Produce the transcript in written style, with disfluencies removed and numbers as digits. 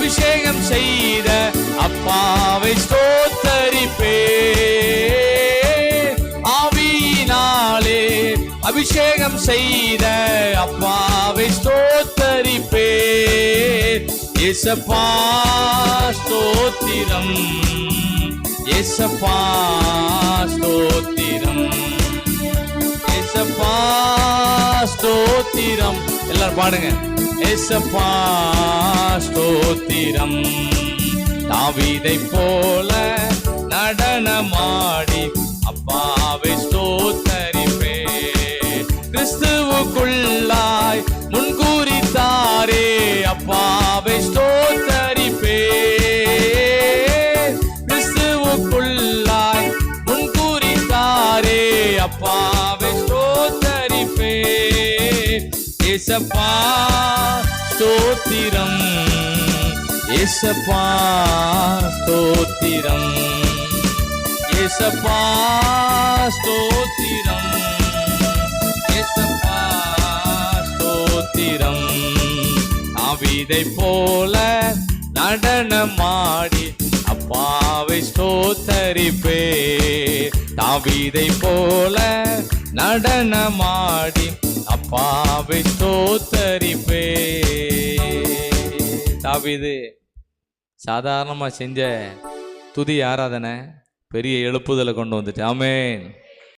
அபிஷேகம் செய்த அப்பாவை ஸ்தோத்தரிப்பே. ஆவியினாலே அபிஷேகம் செய்த அப்பாவை ஸ்தோத்தரிப்பே. ஏசப்பா ஸ்தோத்திரம், ஏசப்பா ஸ்தோத்திரம், ஏசப்பா ஸ்தோத்திரம். எல்லாரும் பாடுங்க. ஏசப்பா ஸ்தோத்திரம். தாவீதை போல நடனமாடி அப்பாவை ஸ்தோத்தரிப்பே. கிறிஸ்துவுக்குள்ளாய் முன்கூறித்தாரே அப்பாவை ஸ்தோத்தரிப்பே. கிறிஸ்துவுக்குள்ளாய் முன்கூறித்தாரே அப்பாவை ஸ்தோத்தரிப்பே. ஏசப்பா ஸ்தோத்திரம், ஏசப்பா ஸ்தோத்திரம், ஏசப்பா ஸ்தோத்திரம், ஏசப்பா ஸ்தோத்திரம். தாவீதை போல நடனமாடி அப்பாவை ஸ்தோத்தரிப்பே. தாவீதை போல நடனமாடி அப்பாவை ஸ்தோத்தரிப்பே. தாவீது சாதாரணமா செஞ்ச துதி ஆராதனை பெரிய எழுப்புதலை கொண்டு வந்துட்டு. ஆமென்.